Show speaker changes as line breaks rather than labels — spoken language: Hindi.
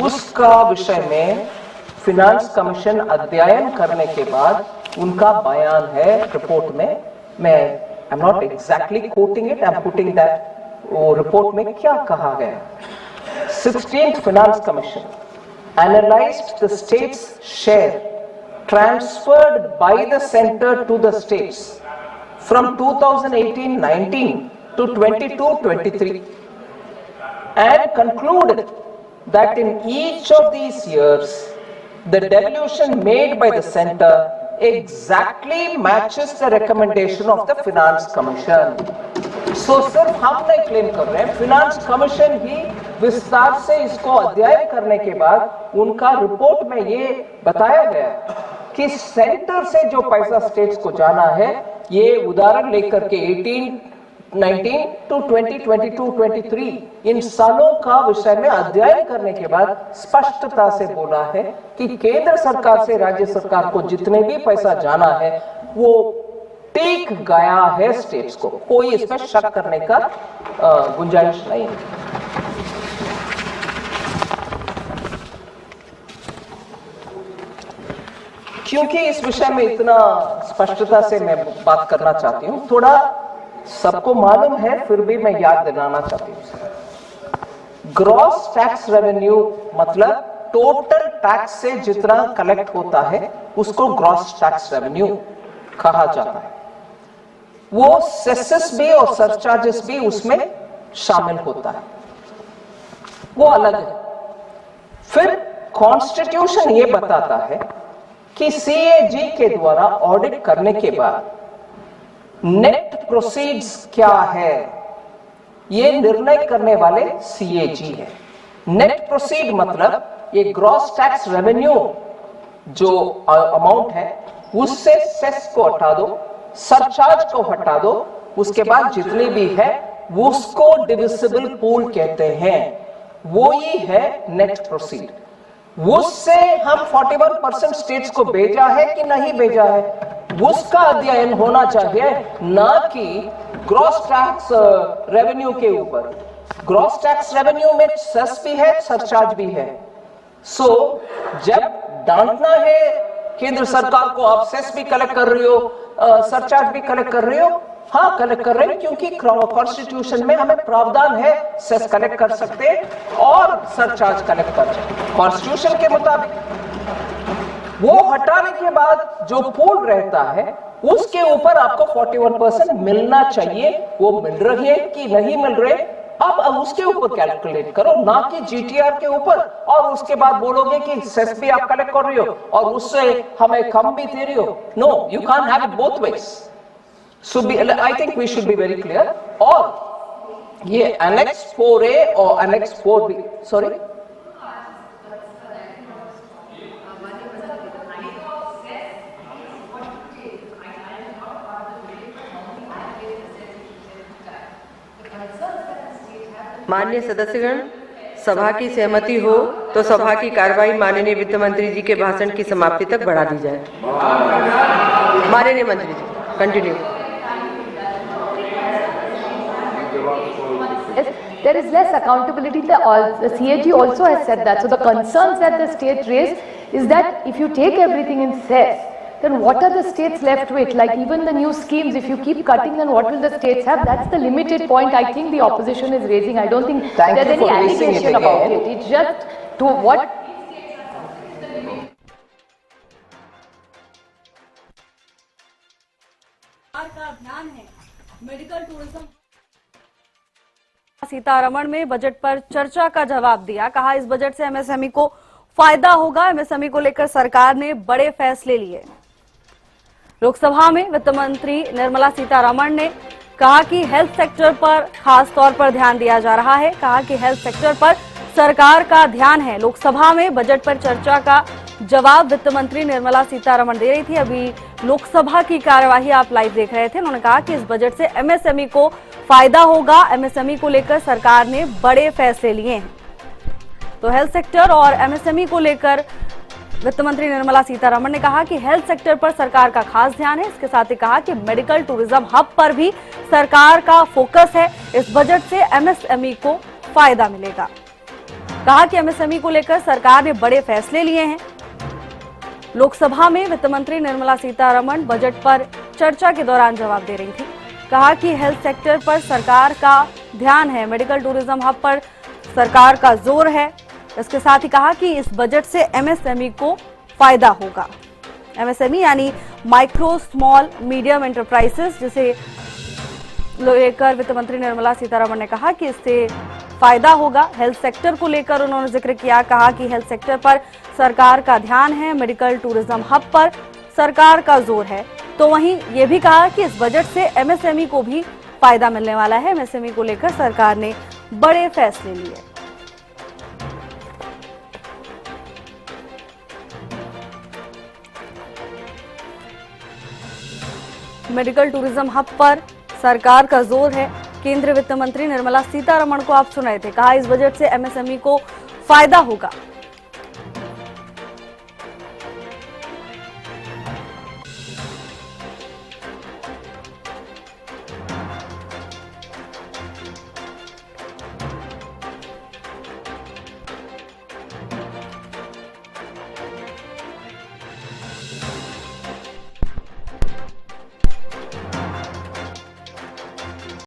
उसका विषय में फिनांस कमीशन अध्ययन करने के बाद उनका बयान है रिपोर्ट में। मैं I am not exactly coating it, I am putting that वो रिपोर्ट में क्या कहा गया। 16th Finance Commission analyzed the state's share transferred by the center to the states from 2018-19 to 22-23 and concluded that in each of these years the devolution made by the center exactly matches the recommendation of the Finance Commission. So सिर्फ हम नहीं क्लेम कर रहे हैं, फिनांस कमीशन ही विस्तार से इसको अध्ययन करने के बाद उनका रिपोर्ट में ये बताया गया कि सेंटर से जो पैसा स्टेट्स को जाना है, ये उदाहरण लेकर के 19 to 23 इन सालों का विषय में अध्ययन करने के बाद स्पष्टता से बोला है कि केंद्र सरकार से राज्य सरकार को जितने भी पैसा जाना है वो टिक गया है स्टेट्स को, कोई इसमें शक करने का गुंजाइश नहीं है। क्योंकि इस विषय में इतना स्पष्टता से मैं बात करना चाहती हूं, थोड़ा सबको मालूम है फिर भी मैं याद दिलाना चाहती हूं। ग्रॉस टैक्स रेवेन्यू मतलब टोटल टैक्स से जितना कलेक्ट होता है उसको ग्रॉस टैक्स रेवेन्यू कहा जाता है। वो सेसेस भी और सरचार्जेस भी उसमें शामिल होता है, वो अलग है। फिर कॉन्स्टिट्यूशन ये बताता है कि सीएजी के द्वारा ऑडिट करने के बाद नेट प्रोसीड्स क्या है, ये निर्णय करने वाले सीएजी है। नेट प्रोसीड मतलब ये ग्रॉस टैक्स रेवेन्यू जो अमाउंट है उससे सेस को हटा दो, सरचार्ज को हटा दो, उसके बाद जितनी भी है उसको डिविजिबल पूल कहते हैं, वो ही है नेट प्रोसीड। उससे हम 41% स्टेट्स को भेजा है कि नहीं भेजा है, उसका अध्ययन होना चाहिए, ना कि ग्रॉस टैक्स रेवेन्यू के ऊपर। ग्रॉस टैक्स रेवेन्यू में सेस भी है, सरचार्ज भी है। सो जब डांटना है केंद्र सरकार को, आप सेस भी कलेक्ट कर रही हो, सरचार्ज भी कलेक्ट कर रही हो, हाँ कलेक्ट कर रहे हैं, क्योंकि कॉन्स्टिट्यूशन में हमें प्रावधान है सेस कलेक्ट कर सकते हैं और सरचार्ज कलेक्ट कर सकते हैं कॉन्स्टिट्यूशन के मुताबिक। वो हटाने के बाद जो पूल रहता है उसके ऊपर आपको 41% मिलना चाहिए, वो मिल रही है कि नहीं मिल रहे, अब उसके ऊपर कैलकुलेट करो, ना कि जीटीआर के ऊपर, और उसके बाद बोलोगे कि सेस भी आप कलेक्ट कर रही हो और उससे हमें कम भी दे रही हो। No, you can have it both ways. So I think we should be very clear। और ये Annex 4A और Annex 4B, sorry,
माननीय सदस्यगण, सभा की सहमति हो तो सभा की कार्रवाई माननीय वित्त मंत्री जी के भाषण की समाप्ति तक बढ़ा दी जाए। माननीय मंत्री जी, continue.
There is less accountability. The CAG also has said that. So the concerns that the state raised is that if you take everything in cess, then what are the states left with? Like even the new schemes, if you keep cutting, then what will the states have? That's the limited point I think the opposition is raising. I don't think there's any allegation about it. It's just to what.
का अभियान है मेडिकल टूरिज्म। सीतारमण में बजट पर चर्चा का जवाब दिया, कहा इस बजट से एमएसएमई को फायदा होगा। एमएसएमई को लेकर सरकार ने बड़े फैसले लिए। लोकसभा में वित्त मंत्री निर्मला सीतारमण ने कहा कि हेल्थ सेक्टर पर खास तौर पर ध्यान दिया जा रहा है। कहा कि हेल्थ सेक्टर पर सरकार का ध्यान है। लोकसभा में बजट पर चर्चा का जवाब वित्त मंत्री निर्मला सीतारमण दे रही थी। अभी लोकसभा की कार्यवाही आप लाइव देख रहे थे। उन्होंने कहा कि इस बजट से एमएसएमई को फायदा होगा। एमएसएमई को लेकर सरकार ने बड़े फैसले लिए हैं। तो हेल्थ सेक्टर और एमएसएमई को लेकर वित्त मंत्री निर्मला सीतारमण ने कहा कि हेल्थ सेक्टर पर सरकार का खास ध्यान है। इसके साथ ही कहा कि मेडिकल टूरिज्म हब पर भी सरकार का फोकस है। इस बजट से एमएसएमई को फायदा मिलेगा। कहा कि एमएसएमई को लेकर सरकार ने बड़े फैसले लिए हैं। लोकसभा में वित्त मंत्री निर्मला सीतारमण बजट पर चर्चा के दौरान जवाब दे रही थी। कहा कि हेल्थ सेक्टर पर सरकार का ध्यान है, मेडिकल टूरिज्म हब पर सरकार का जोर है। इसके साथ ही कहा कि इस बजट से एमएसएमई को फायदा होगा। एमएसएमई यानी माइक्रो स्मॉल मीडियम एंटरप्राइजेस, जिसे लेकर वित्त मंत्री निर्मला सीतारमण ने कहा कि इससे फायदा होगा। हेल्थ सेक्टर को लेकर उन्होंने जिक्र किया, कहा कि हेल्थ सेक्टर पर सरकार का ध्यान है, मेडिकल टूरिज्म हब पर सरकार का जोर है। तो वहीं ये भी कहा कि इस बजट से एमएसएमई को भी फायदा मिलने वाला है। एमएसएमई को लेकर सरकार ने बड़े फैसले लिए। मेडिकल टूरिज्म हब पर सरकार का जोर है। केंद्रीय वित्त मंत्री निर्मला सीतारमण को आप सुन रहे थे, कहा इस बजट से एमएसएमई को फायदा होगा।